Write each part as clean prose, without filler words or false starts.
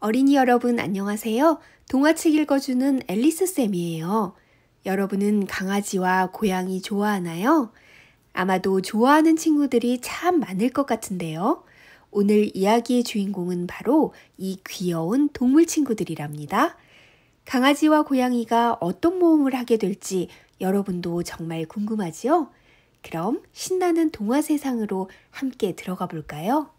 어린이 여러분 안녕하세요. 동화책 읽어주는 앨리스 쌤이에요. 여러분은 강아지와 고양이 좋아하나요? 아마도 좋아하는 친구들이 참 많을 것 같은데요. 오늘 이야기의 주인공은 바로 이 귀여운 동물 친구들이랍니다. 강아지와 고양이가 어떤 모험을 하게 될지 여러분도 정말 궁금하지요? 그럼 신나는 동화 세상으로 함께 들어가 볼까요?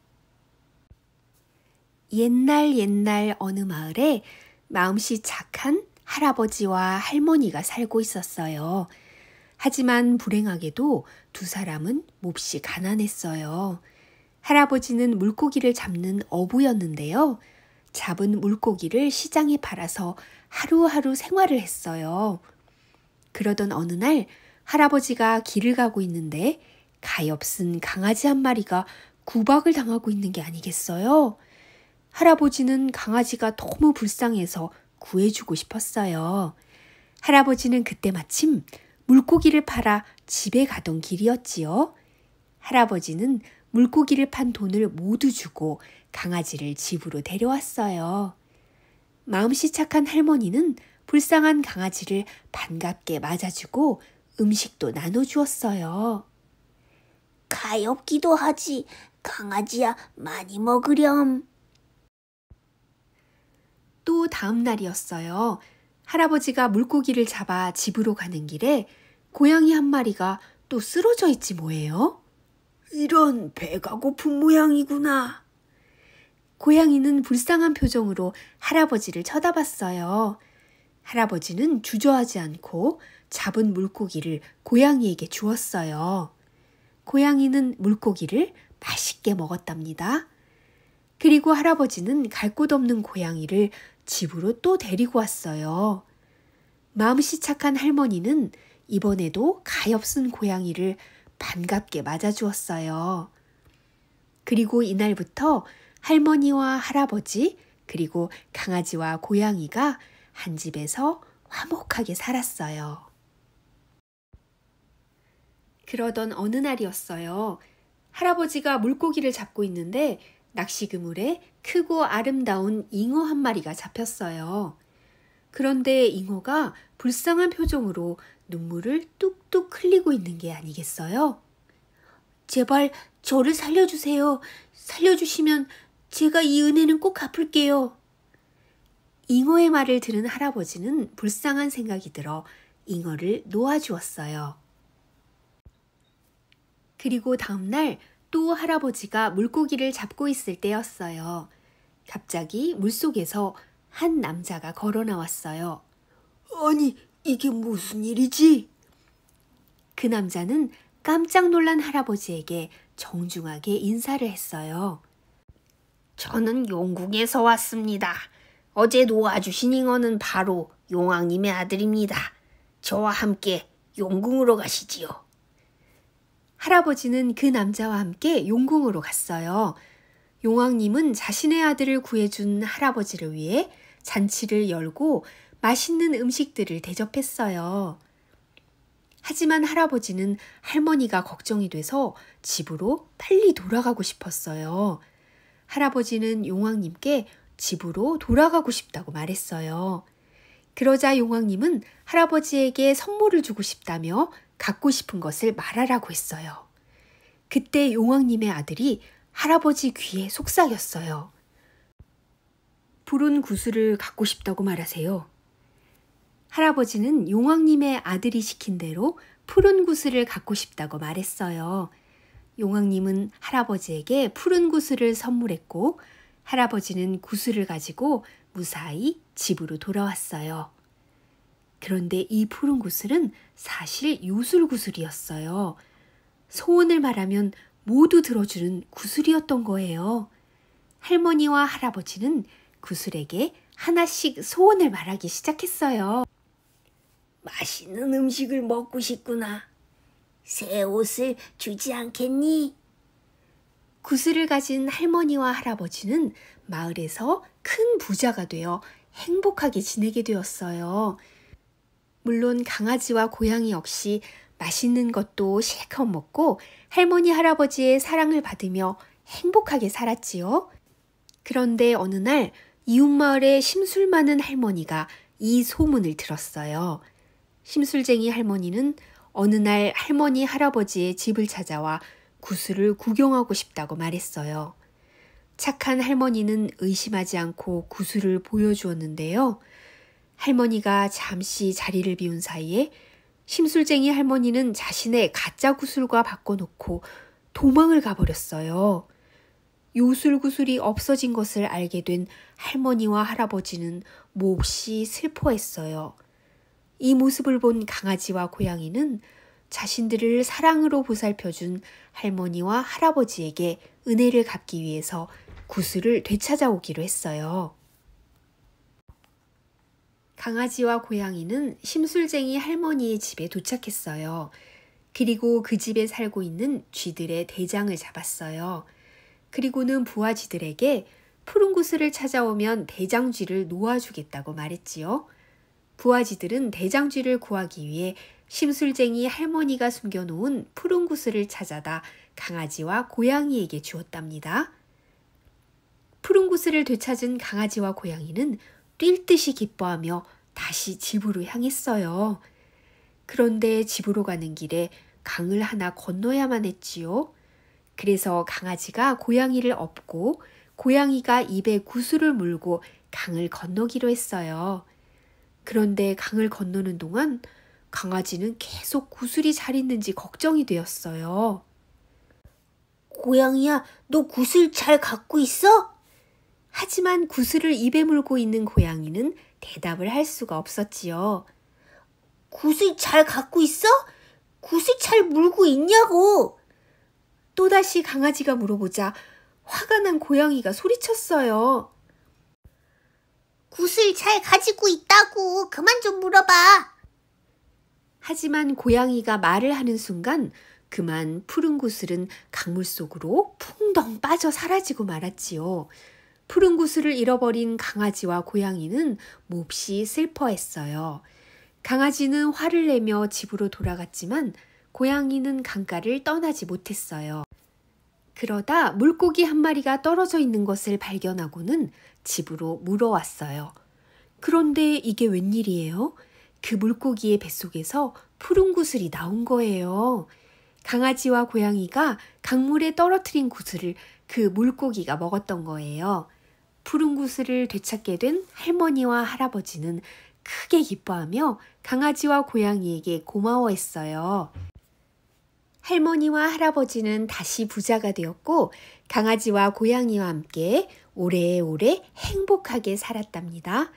옛날 어느 마을에 마음씨 착한 할아버지와 할머니가 살고 있었어요. 하지만 불행하게도 두 사람은 몹시 가난했어요. 할아버지는 물고기를 잡는 어부였는데요. 잡은 물고기를 시장에 팔아서 하루하루 생활을 했어요. 그러던 어느 날 할아버지가 길을 가고 있는데 가엾은 강아지 한 마리가 구박을 당하고 있는 게 아니겠어요? 할아버지는 강아지가 너무 불쌍해서 구해주고 싶었어요. 할아버지는 그때 마침 물고기를 팔아 집에 가던 길이었지요. 할아버지는 물고기를 판 돈을 모두 주고 강아지를 집으로 데려왔어요. 마음씨 착한 할머니는 불쌍한 강아지를 반갑게 맞아주고 음식도 나눠주었어요. 가엾기도 하지. 강아지야, 많이 먹으렴. 또 다음 날이었어요. 할아버지가 물고기를 잡아 집으로 가는 길에 고양이 한 마리가 또 쓰러져 있지 뭐예요? 이런, 배가 고픈 모양이구나. 고양이는 불쌍한 표정으로 할아버지를 쳐다봤어요. 할아버지는 주저하지 않고 잡은 물고기를 고양이에게 주었어요. 고양이는 물고기를 맛있게 먹었답니다. 그리고 할아버지는 갈 곳 없는 고양이를 집으로 또 데리고 왔어요. 마음씨 착한 할머니는 이번에도 가엾은 고양이를 반갑게 맞아주었어요. 그리고 이날부터 할머니와 할아버지 그리고 강아지와 고양이가 한 집에서 화목하게 살았어요. 그러던 어느 날이었어요. 할아버지가 물고기를 잡고 있는데 낚시 그물에 크고 아름다운 잉어 한 마리가 잡혔어요. 그런데 잉어가 불쌍한 표정으로 눈물을 뚝뚝 흘리고 있는 게 아니겠어요? 제발 저를 살려주세요. 살려주시면 제가 이 은혜는 꼭 갚을게요. 잉어의 말을 들은 할아버지는 불쌍한 생각이 들어 잉어를 놓아주었어요. 그리고 다음날 또 할아버지가 물고기를 잡고 있을 때였어요. 갑자기 물속에서 한 남자가 걸어 나왔어요. 아니, 이게 무슨 일이지? 그 남자는 깜짝 놀란 할아버지에게 정중하게 인사를 했어요. 저는 용궁에서 왔습니다. 어제 놓아주신 잉어는 바로 용왕님의 아들입니다. 저와 함께 용궁으로 가시지요. 할아버지는 그 남자와 함께 용궁으로 갔어요. 용왕님은 자신의 아들을 구해준 할아버지를 위해 잔치를 열고 맛있는 음식들을 대접했어요. 하지만 할아버지는 할머니가 걱정이 돼서 집으로 빨리 돌아가고 싶었어요. 할아버지는 용왕님께 집으로 돌아가고 싶다고 말했어요. 그러자 용왕님은 할아버지에게 선물을 주고 싶다며 갖고 싶은 것을 말하라고 했어요. 그때 용왕님의 아들이 할아버지 귀에 속삭였어요. 푸른 구슬을 갖고 싶다고 말하세요. 할아버지는 용왕님의 아들이 시킨 대로 푸른 구슬을 갖고 싶다고 말했어요. 용왕님은 할아버지에게 푸른 구슬을 선물했고 할아버지는 구슬을 가지고 무사히 집으로 돌아왔어요. 그런데 이 푸른 구슬은 사실 요술구슬이었어요. 소원을 말하면 모두 들어주는 구슬이었던 거예요. 할머니와 할아버지는 구슬에게 하나씩 소원을 말하기 시작했어요. 맛있는 음식을 먹고 싶구나. 새 옷을 주지 않겠니? 구슬을 가진 할머니와 할아버지는 마을에서 큰 부자가 되어 행복하게 지내게 되었어요. 물론 강아지와 고양이 역시 맛있는 것도 실컷 먹고 할머니 할아버지의 사랑을 받으며 행복하게 살았지요. 그런데 어느 날 이웃마을에 심술 많은 할머니가 이 소문을 들었어요. 심술쟁이 할머니는 어느 날 할머니 할아버지의 집을 찾아와 구슬을 구경하고 싶다고 말했어요. 착한 할머니는 의심하지 않고 구슬을 보여주었는데요. 할머니가 잠시 자리를 비운 사이에 심술쟁이 할머니는 자신의 가짜 구슬과 바꿔놓고 도망을 가버렸어요. 요술구슬이 없어진 것을 알게 된 할머니와 할아버지는 몹시 슬퍼했어요. 이 모습을 본 강아지와 고양이는 자신들을 사랑으로 보살펴준 할머니와 할아버지에게 은혜를 갚기 위해서 구슬을 되찾아오기로 했어요. 강아지와 고양이는 심술쟁이 할머니의 집에 도착했어요. 그리고 그 집에 살고 있는 쥐들의 대장을 잡았어요. 그리고는 부하쥐들에게 푸른 구슬을 찾아오면 대장쥐를 놓아주겠다고 말했지요. 부하쥐들은 대장쥐를 구하기 위해 심술쟁이 할머니가 숨겨놓은 푸른 구슬을 찾아다 강아지와 고양이에게 주었답니다. 푸른 구슬을 되찾은 강아지와 고양이는 뛸 듯이 기뻐하며 다시 집으로 향했어요. 그런데 집으로 가는 길에 강을 하나 건너야만 했지요. 그래서 강아지가 고양이를 업고 고양이가 입에 구슬을 물고 강을 건너기로 했어요. 그런데 강을 건너는 동안 강아지는 계속 구슬이 잘 있는지 걱정이 되었어요. 고양이야, 너 구슬 잘 갖고 있어? 하지만 구슬을 입에 물고 있는 고양이는 대답을 할 수가 없었지요. 구슬 잘 갖고 있어? 구슬 잘 물고 있냐고? 또다시 강아지가 물어보자 화가 난 고양이가 소리쳤어요. 구슬 잘 가지고 있다고. 그만 좀 물어봐. 하지만 고양이가 말을 하는 순간 그만 푸른 구슬은 강물 속으로 풍덩 빠져 사라지고 말았지요. 푸른 구슬을 잃어버린 강아지와 고양이는 몹시 슬퍼했어요. 강아지는 화를 내며 집으로 돌아갔지만 고양이는 강가를 떠나지 못했어요. 그러다 물고기 한 마리가 떨어져 있는 것을 발견하고는 집으로 물어왔어요. 그런데 이게 웬일이에요? 그 물고기의 뱃속에서 푸른 구슬이 나온 거예요. 강아지와 고양이가 강물에 떨어뜨린 구슬을 그 물고기가 먹었던 거예요. 푸른 구슬을 되찾게 된 할머니와 할아버지는 크게 기뻐하며 강아지와 고양이에게 고마워했어요. 할머니와 할아버지는 다시 부자가 되었고 강아지와 고양이와 함께 오래오래 행복하게 살았답니다.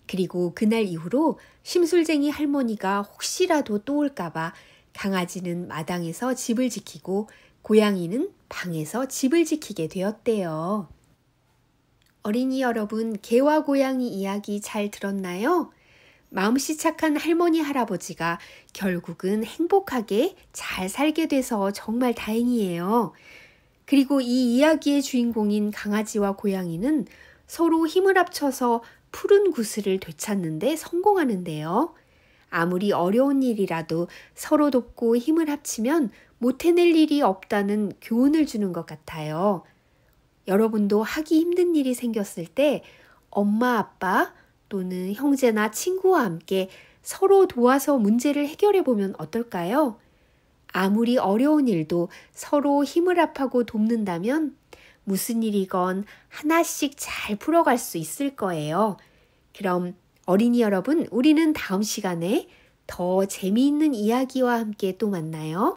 그리고 그날 이후로 심술쟁이 할머니가 혹시라도 또 올까봐 강아지는 마당에서 집을 지키고 고양이는 방에서 집을 지키게 되었대요. 어린이 여러분, 개와 고양이 이야기 잘 들었나요? 마음씨 착한 할머니 할아버지가 결국은 행복하게 잘 살게 돼서 정말 다행이에요. 그리고 이 이야기의 주인공인 강아지와 고양이는 서로 힘을 합쳐서 푸른 구슬을 되찾는데 성공하는데요. 아무리 어려운 일이라도 서로 돕고 힘을 합치면 못 해낼 일이 없다는 교훈을 주는 것 같아요. 여러분도 하기 힘든 일이 생겼을 때 엄마, 아빠 또는 형제나 친구와 함께 서로 도와서 문제를 해결해 보면 어떨까요? 아무리 어려운 일도 서로 힘을 합하고 돕는다면 무슨 일이건 하나씩 잘 풀어갈 수 있을 거예요. 그럼 어린이 여러분, 우리는 다음 시간에 더 재미있는 이야기와 함께 또 만나요.